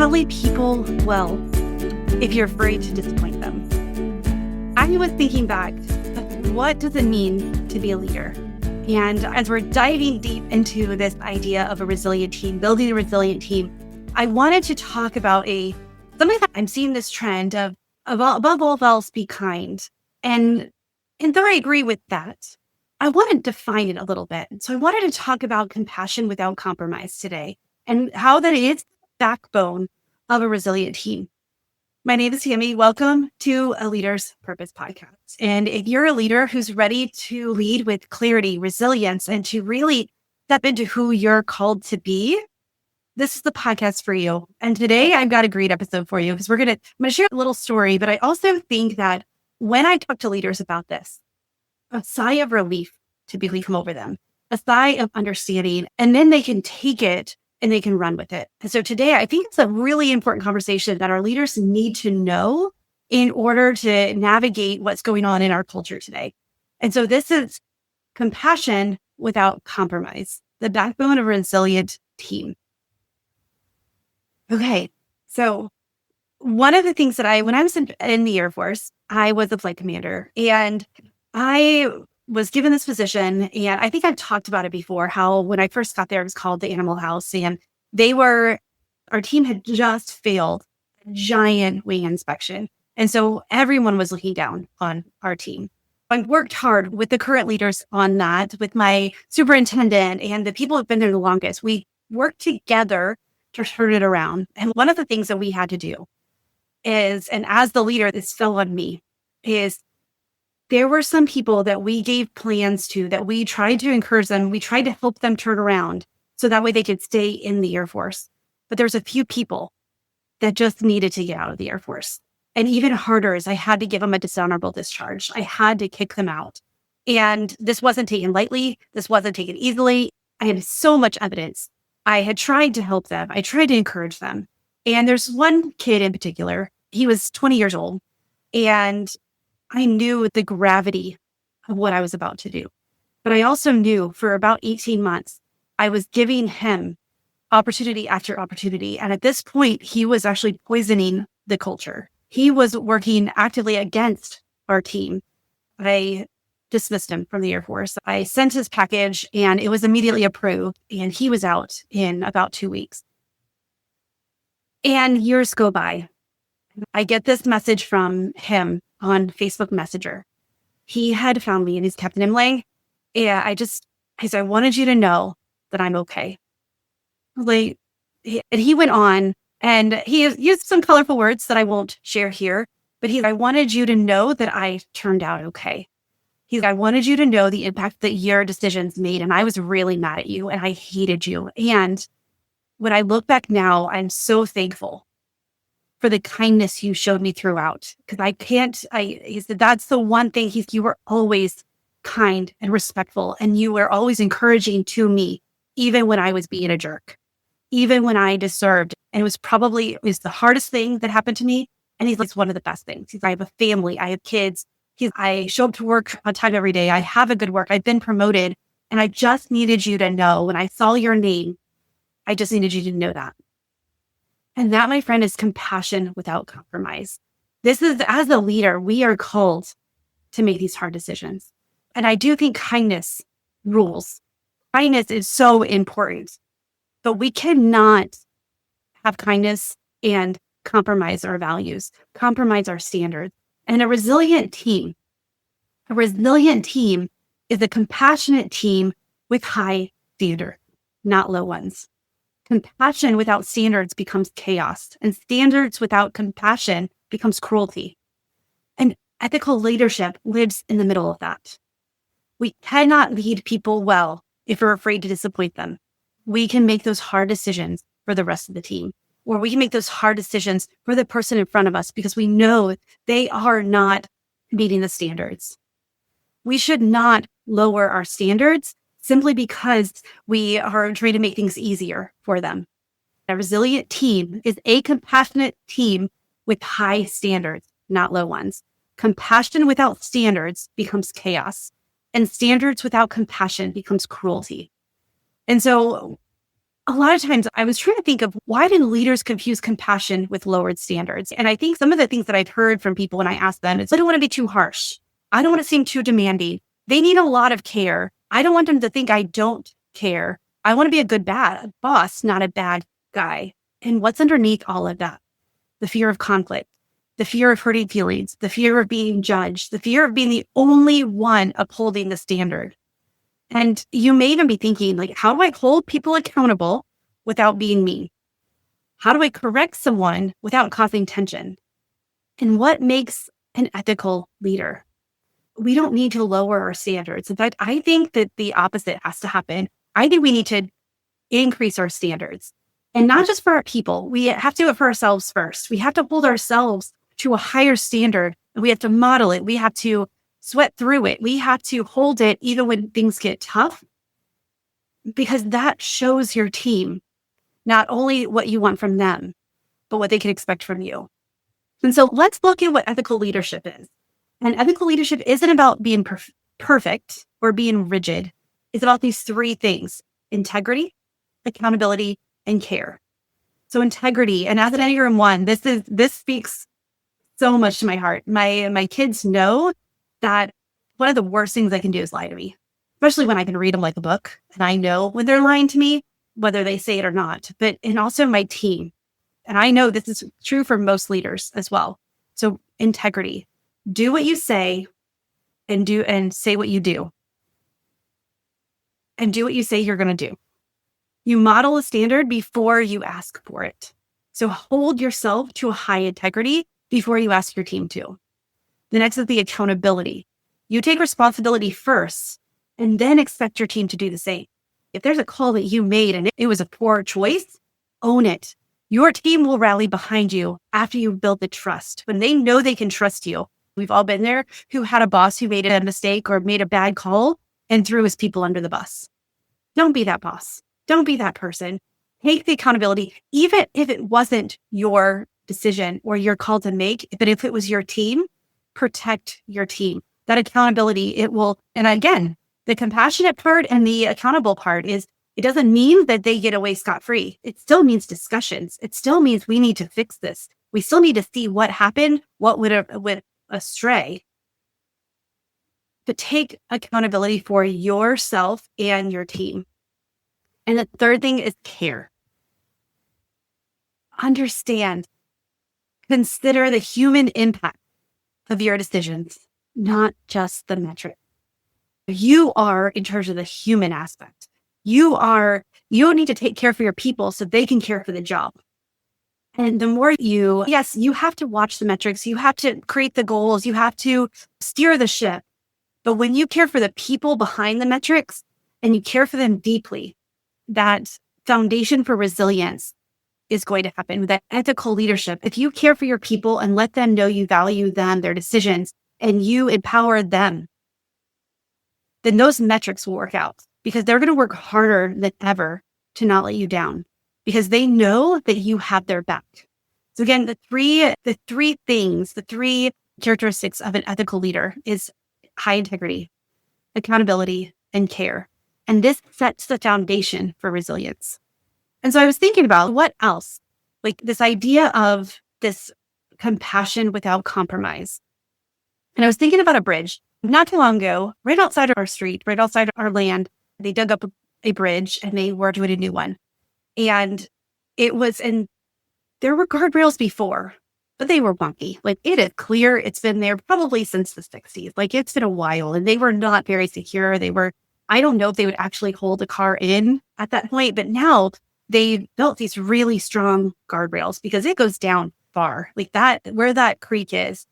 cannot lead people well if you're afraid to disappoint them. I was thinking back, what does it mean to be a leader? And as we're diving deep into this idea of a resilient team, building a resilient team, I wanted to talk about something that I'm seeing this trend of above all else, be kind. And though I agree with that, I want to define it a little bit. So I wanted to talk about compassion without compromise today and how that is the backbone of a resilient team. My name is Tami. Welcome to a Leader's Purpose podcast. And if you're a leader who's ready to lead with clarity, resilience, and to really step into who you're called to be, this is the podcast for you. And today I've got a great episode for you because I'm going to share a little story, but I also think that when I talk to leaders about this, a sigh of relief typically come over them, a sigh of understanding, and then they can take it and they can run with it. And so today, I think it's a really important conversation that our leaders need to know in order to navigate what's going on in our culture today. And so this is compassion without compromise, the backbone of a resilient team. Okay, so one of the things that when I was in the Air Force, I was a flight commander, and I was given this position, and I think I've talked about it before, how when I first got there, it was called the Animal House, and our team had just failed a giant wing inspection. And so everyone was looking down on our team. I worked hard with the current leaders on that, with my superintendent and the people who've been there the longest. We worked together to turn it around. And one of the things that we had to do is, and as the leader, this fell on me, is there were some people that we gave plans to, that we tried to encourage them. We tried to help them turn around so that way they could stay in the Air Force. But there's a few people that just needed to get out of the Air Force. And even harder is I had to give them a dishonorable discharge. I had to kick them out. And this wasn't taken lightly. This wasn't taken easily. I had so much evidence. I had tried to help them. I tried to encourage them. And there's one kid in particular. He was 20 years old. And I knew the gravity of what I was about to do. But I also knew for about 18 months, I was giving him opportunity after opportunity. And at this point, he was actually poisoning the culture. He was working actively against our team. I dismissed him from the Air Force. I sent his package and it was immediately approved. And he was out in about 2 weeks. And years go by. I get this message from him on Facebook Messenger. He had found me and he's Captain Imlay. Yeah, I said, I wanted you to know that I'm okay. And he went on and he used some colorful words that I won't share here, but I wanted you to know that I turned out okay. I wanted you to know the impact that your decisions made. And I was really mad at you and I hated you. And when I look back now, I'm so thankful for the kindness you showed me throughout. Because he said, that's the one thing, you were always kind and respectful. And you were always encouraging to me, even when I was being a jerk, even when I deserved. And it was the hardest thing that happened to me. And he's like, it's one of the best things. I have a family, I have kids. I show up to work on time every day. I have a good work. I've been promoted. And I just needed you to know when I saw your name, I just needed you to know that. And that, my friend, is compassion without compromise. This is, as a leader, we are called to make these hard decisions. And I do think kindness rules. Kindness is so important, but we cannot have kindness and compromise our values, compromise our standards. And a resilient team is a compassionate team with high standards, not low ones. Compassion without standards becomes chaos, and standards without compassion becomes cruelty. And ethical leadership lives in the middle of that. We cannot lead people well if we're afraid to disappoint them. We can make those hard decisions for the rest of the team, or we can make those hard decisions for the person in front of us because we know they are not meeting the standards. We should not lower our standards simply because we are trying to make things easier for them. A resilient team is a compassionate team with high standards, not low ones. Compassion without standards becomes chaos, and standards without compassion becomes cruelty. And so a lot of times I was trying to think of why do leaders confuse compassion with lowered standards? And I think some of the things that I've heard from people when I ask them is, I don't want to be too harsh. I don't want to seem too demanding. They need a lot of care. I don't want them to think I don't care. I want to be a good boss, not a bad guy. And what's underneath all of that? The fear of conflict, the fear of hurting feelings, the fear of being judged, the fear of being the only one upholding the standard. And you may even be thinking, like, how do I hold people accountable without being mean? How do I correct someone without causing tension? And what makes an ethical leader? We don't need to lower our standards. In fact, I think that the opposite has to happen. I think we need to increase our standards. And not just for our people. We have to do it for ourselves first. We have to hold ourselves to a higher standard. And we have to model it. We have to sweat through it. We have to hold it even when things get tough, because that shows your team not only what you want from them, but what they can expect from you. And so let's look at what ethical leadership is. And ethical leadership isn't about being perfect or being rigid. It's about these three things: integrity, accountability, and care. So integrity, and as an Enneagram 1, this speaks so much to my heart. My kids know that one of the worst things they can do is lie to me, especially when I can read them like a book. And I know when they're lying to me, whether they say it or not, and also my team. And I know this is true for most leaders as well. So integrity, do what you say and say what you do, and do what you say you're going to do. You model a standard before you ask for it. So hold yourself to a high integrity before you ask your team to. The next is the accountability. You take responsibility first and then expect your team to do the same. If there's a call that you made and it was a poor choice, own it. Your team will rally behind you after you build the trust. When they know they can trust you. We've all been there, who had a boss who made a mistake or made a bad call and threw his people under the bus. Don't be that boss. Don't be that person. Take the accountability, even if it wasn't your decision or your call to make, but if it was your team, protect your team. That accountability, it will, and again, the compassionate part and the accountable part is, it doesn't mean that they get away scot-free. It still means discussions. It still means we need to fix this. We still need to see what happened, what went astray. But take accountability for yourself and your team. And the third thing is care. Understand, consider the human impact of your decisions, not just the metric. You are in charge of the human aspect. You don't need to take care for your people so they can care for the job. And the more you have to watch the metrics, you have to create the goals, you have to steer the ship. But when you care for the people behind the metrics and you care for them deeply, that foundation for resilience is going to happen with that ethical leadership. If you care for your people and let them know you value them, their decisions, and you empower them, then those metrics will work out, because they're going to work harder than ever to not let you down, because they know that you have their back. So again, the three characteristics of an ethical leader is high integrity, accountability, and care. And this sets the foundation for resilience. And so I was thinking about what else, like this idea of this compassion without compromise. And I was thinking about a bridge not too long ago, right outside of our street, right outside of our land. They dug up a bridge and they were doing a new one. And there were guardrails before, but they were wonky. Like, it is clear it's been there probably since the 60s. Like, it's been a while, and they were not very secure. I don't know if they would actually hold a car in at that point, but now they built these really strong guardrails because it goes down far, like that, where that creek is.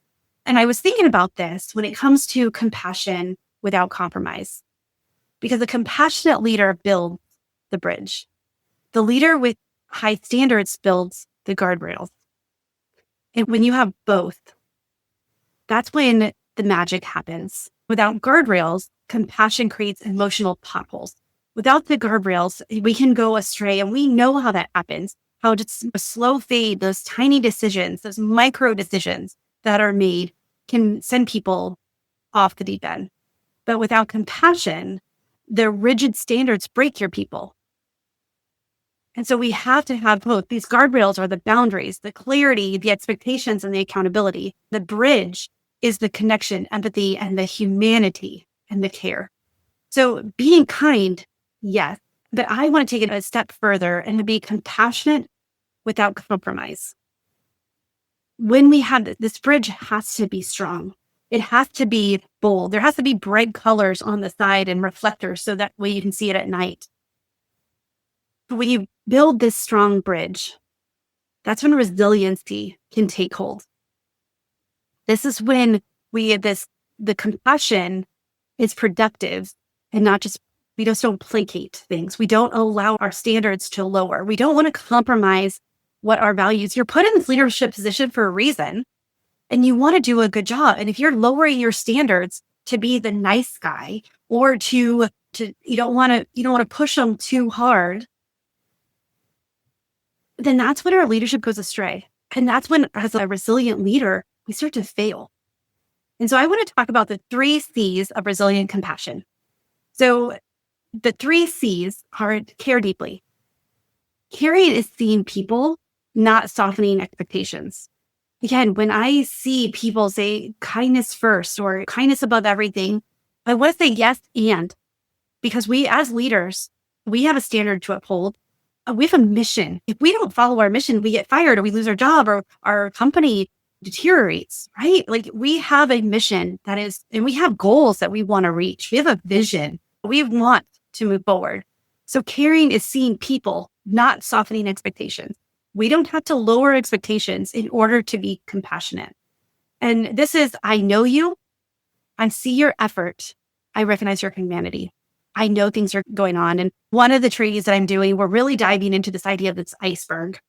And I was thinking about this when it comes to compassion without compromise, because the compassionate leader builds the bridge. The leader with high standards builds the guardrails. And when you have both, that's when the magic happens. Without guardrails, compassion creates emotional potholes. Without the guardrails, we can go astray, and we know how that happens. How just a slow fade, those tiny decisions, those micro decisions that are made can send people off the deep end. But without compassion, the rigid standards break your people. And so we have to have both. These guardrails are the boundaries, the clarity, the expectations, and the accountability. The bridge is the connection, empathy, and the humanity and the care. So being kind, yes, but I want to take it a step further and to be compassionate without compromise. When we have this bridge has to be strong. It has to be bold. There has to be bright colors on the side and reflectors so that way you can see it at night. When you build this strong bridge, that's when resiliency can take hold. This is when the compassion is productive and not just, we just don't placate things. We don't allow our standards to lower. We don't want to compromise what our values. You're put in this leadership position for a reason and you want to do a good job. And if you're lowering your standards to be the nice guy or to you don't want to push them too hard, then that's when our leadership goes astray. And that's when, as a resilient leader, we start to fail. And so I want to talk about the 3 C's of resilient compassion. So the 3 C's are care deeply. Caring is seeing people, not softening expectations. Again, when I see people say kindness first or kindness above everything, I want to say yes, and because we as leaders, we have a standard to uphold. We have a mission. If we don't follow our mission, we get fired or we lose our job or our company deteriorates, right? Like we have a mission and we have goals that we want to reach. We have a vision. We want to move forward. So caring is seeing people, not softening expectations. We don't have to lower expectations in order to be compassionate. And this is, I know you, I see your effort, I recognize your humanity. I know things are going on. And one of the trainings that I'm doing, we're really diving into this idea of this iceberg,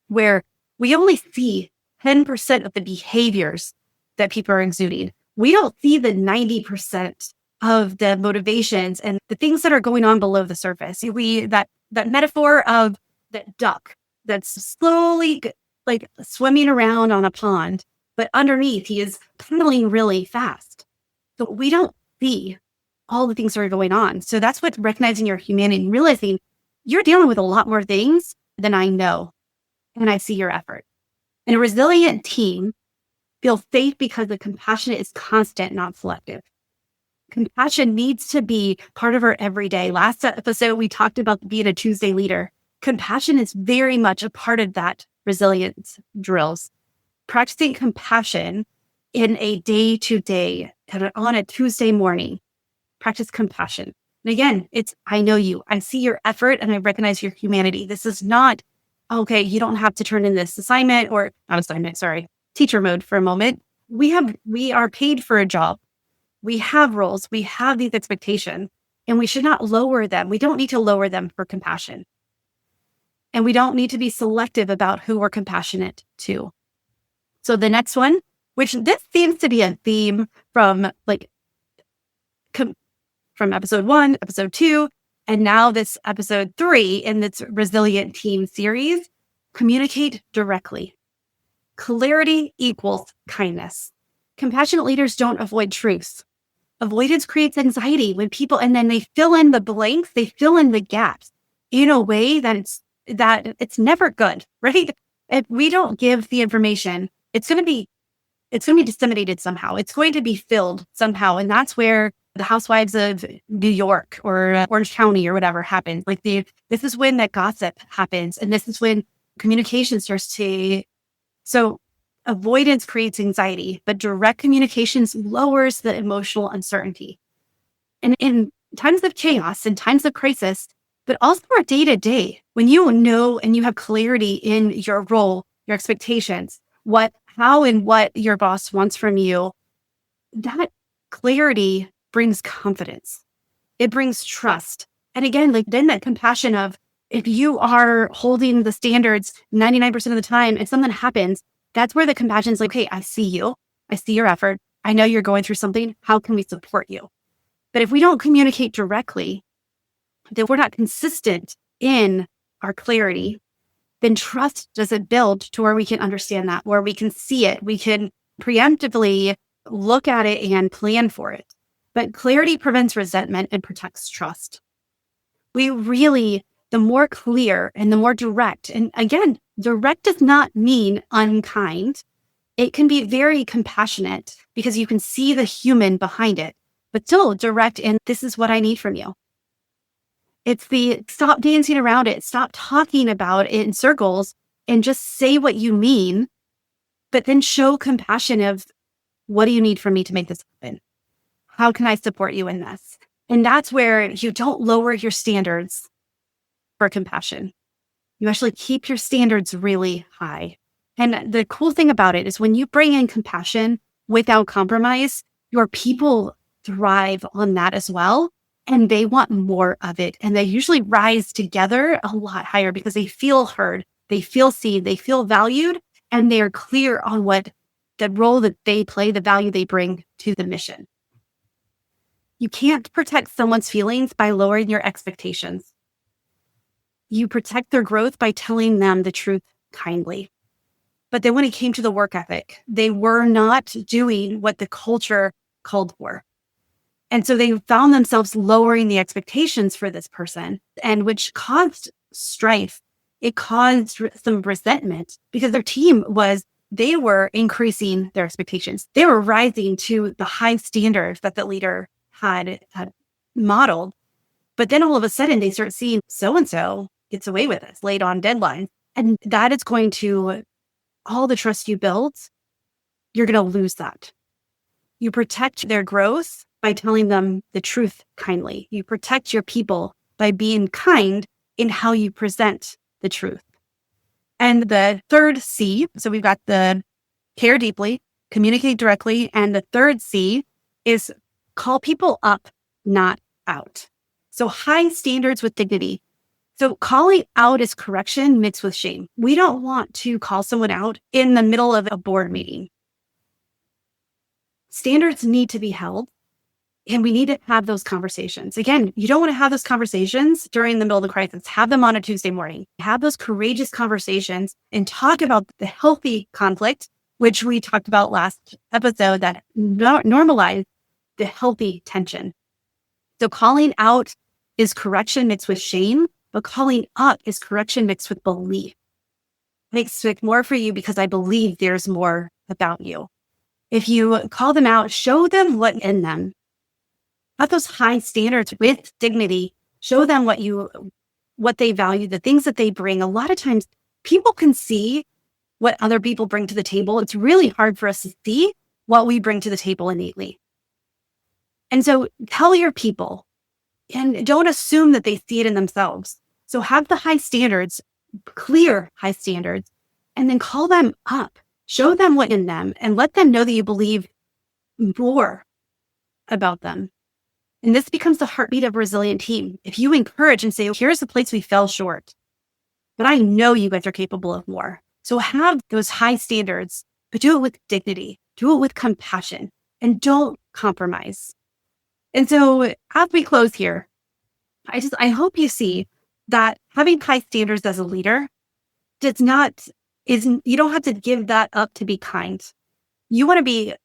where we only see 10% of the behaviors that people are exuding. We don't see the 90% of the motivations and the things that are going on below the surface. That metaphor of that duck that's slowly like swimming around on a pond, but underneath he is paddling really fast. So we don't see all the things that are going on. So that's what recognizing your humanity and realizing you're dealing with a lot more things than I know. And I see your effort. And a resilient team feels safe because the compassion is constant, not selective. Compassion needs to be part of our everyday. Last episode, we talked about being a Tuesday leader. Compassion is very much a part of that resilience drills. Practicing compassion in a day-to-day, on a Tuesday morning, practice compassion. And again, it's, I know you, I see your effort and I recognize your humanity. This is not, okay, you don't have to turn in this assignment or not assignment, sorry, teacher mode for a moment. We are paid for a job. We have roles, we have these expectations and we should not lower them. We don't need to lower them for compassion. And we don't need to be selective about who we're compassionate to. So the next one, which this seems to be a theme from from episode 1, episode 2, and now this episode 3 in this Resilient Team series, communicate directly. Clarity equals kindness. Compassionate leaders don't avoid truths. Avoidance creates anxiety when people, and then they fill in the blanks, they fill in the gaps in a way that it's never good, right? If we don't give the information, it's going to be disseminated somehow. It's going to be filled somehow. And that's where the housewives of New York or Orange County or whatever happens. This is when that gossip happens. And this is when communication starts to, so avoidance creates anxiety, but direct communications lowers the emotional uncertainty. And in times of chaos and times of crisis, but also our day to day, when you know and you have clarity in your role, your expectations, how and what your boss wants from you, that clarity brings confidence. It brings trust. And again, then that compassion of if you are holding the standards 99% of the time and something happens, that's where the compassion is like, okay, I see you. I see your effort. I know you're going through something. How can we support you? But if we don't communicate directly, then we're not consistent in our clarity, then trust doesn't build to where we can understand that, where we can see it. We can preemptively look at it and plan for it. But clarity prevents resentment and protects trust. We really the more clear and the more direct. And again, direct does not mean unkind. It can be very compassionate because you can see the human behind it, but still direct. And this is what I need from you. It's the stop dancing around it, stop talking about it in circles and just say what you mean, but then show compassion of what do you need from me to make this happen? How can I support you in this? And that's where you don't lower your standards for compassion. You actually keep your standards really high. And the cool thing about it is when you bring in compassion without compromise, your people thrive on that as well. And they want more of it. And they usually rise together a lot higher because they feel heard, they feel seen, they feel valued, and they are clear on what the role that they play, the value they bring to the mission. You can't protect someone's feelings by lowering your expectations. You protect their growth by telling them the truth kindly. But then when it came to the work ethic, they were not doing what the culture called for. And so they found themselves lowering the expectations for this person, and which caused strife. It caused some resentment because their team they were increasing their expectations. They were rising to the high standards that the leader had modeled. But then all of a sudden they start seeing so-and-so gets away with this late on deadline. And that is going to, all the trust you build, you're going to lose that. You protect their growth by telling them the truth kindly. You protect your people by being kind in how you present the truth. And the third C, so we've got the care deeply, communicate directly, and the third C is call people up, not out. So high standards with dignity. So calling out is correction mixed with shame. We don't want to call someone out in the middle of a board meeting. Standards need to be held. And we need to have those conversations. Again, you don't want to have those conversations during the middle of the crisis. Have them on a Tuesday morning. Have those courageous conversations and talk about the healthy conflict, which we talked about last episode, that normalize the healthy tension. So calling out is correction mixed with shame, but calling up is correction mixed with belief. I expect more for you because I believe there's more about you. If you call them out, show them what in them. Have those high standards with dignity. Show them what they value, the things that they bring. A lot of times people can see what other people bring to the table. It's really hard for us to see what we bring to the table innately. And so tell your people and don't assume that they see it in themselves. So have the high standards, clear high standards, and then call them up. Show them what in them and let them know that you believe more about them. And this becomes the heartbeat of a resilient team. If you encourage and say, here's the place we fell short, but I know you guys are capable of more. So have those high standards, but do it with dignity, do it with compassion, and don't compromise. And so as we close here, I hope you see that having high standards as a leader you don't have to give that up to be kind. You want to be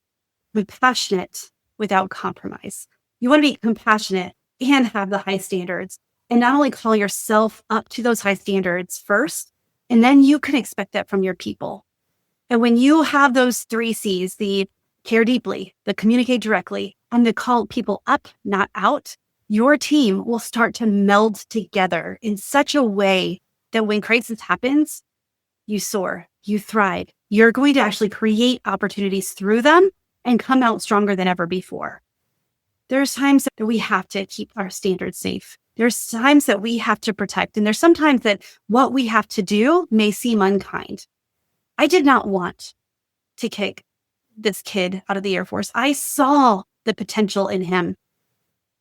compassionate without compromise. You want to be compassionate and have the high standards, and not only call yourself up to those high standards first, and then you can expect that from your people. And when you have those 3 C's, the care deeply, the communicate directly, and the call people up, not out, your team will start to meld together in such a way that when crisis happens, you soar, you thrive. You're going to actually create opportunities through them and come out stronger than ever before. There's times that we have to keep our standards safe. There's times that we have to protect. And there's sometimes that what we have to do may seem unkind. I did not want to kick this kid out of the Air Force. I saw the potential in him,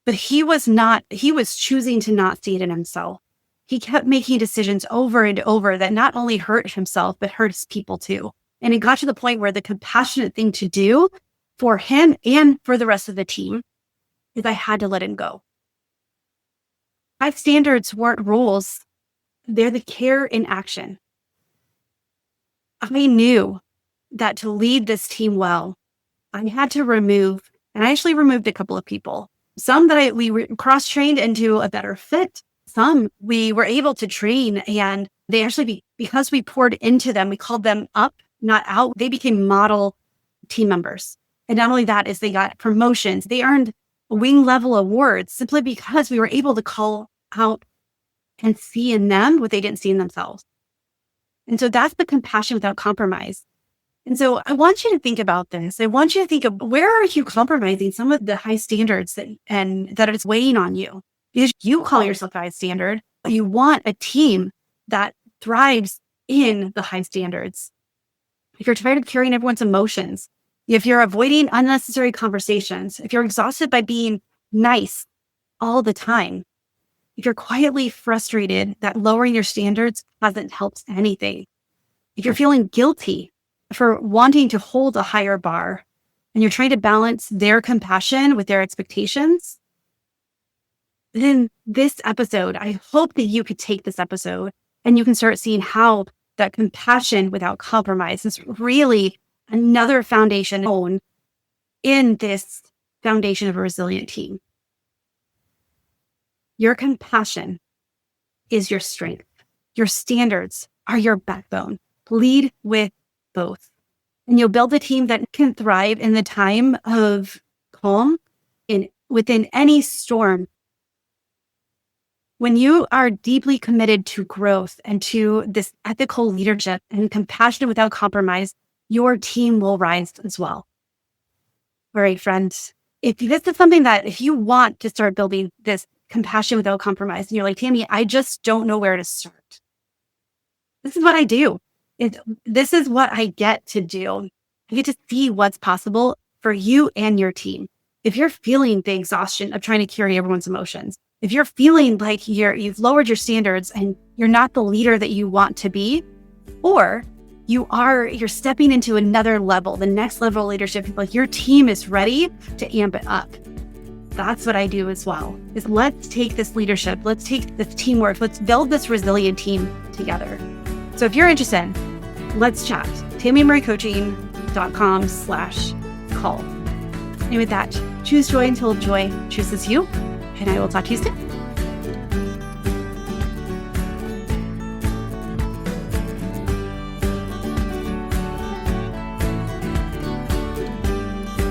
but he was choosing to not see it in himself. He kept making decisions over and over that not only hurt himself, but hurt his people too. And it got to the point where the compassionate thing to do for him and for the rest of the team is I had to let him go. High standards weren't rules. They're the care in action. I knew that to lead this team well, I had to and I actually removed a couple of people. Some that we cross-trained into a better fit, Some we were able to train, and they actually, because we poured into them, we called them up, not out. They became model team members. And not only that, is they got promotions. They earned wing level awards simply because we were able to call out and see in them what they didn't see in themselves. And so that's the compassion without compromise. And so I want you to think about this. I want you to think of, where are you compromising some of the high standards that it's weighing on you? Because you call yourself high standard. You want a team that thrives in the high standards. If you're tired of carrying everyone's emotions, if you're avoiding unnecessary conversations, if you're exhausted by being nice all the time, if you're quietly frustrated that lowering your standards hasn't helped anything, if you're feeling guilty for wanting to hold a higher bar and you're trying to balance their compassion with their expectations, then this episode, I hope that you could take this episode and you can start seeing how that compassion without compromise is really another foundation in this foundation of a resilient team. Your compassion is your strength. Your standards are your backbone. Lead with both. And you'll build a team that can thrive in the time of calm within any storm. When you are deeply committed to growth and to this ethical leadership and compassion without compromise, your team will rise as well. All right, friends, if this is something that, if you want to start building this compassion without compromise, and you're like, Tami, I just don't know where to start. This is what I do. This is what I get to do. I get to see what's possible for you and your team. If you're feeling the exhaustion of trying to carry everyone's emotions, if you're feeling like you've lowered your standards and you're not the leader that you want to be, or you're stepping into another level, the next level of leadership, like your team is ready to amp it up. That's what I do as well, is let's take this leadership, let's take this teamwork, let's build this resilient team together. So if you're interested, let's chat. TamiImlayCoaching.com/call. And with that, choose joy until joy chooses you. And I will talk to you soon.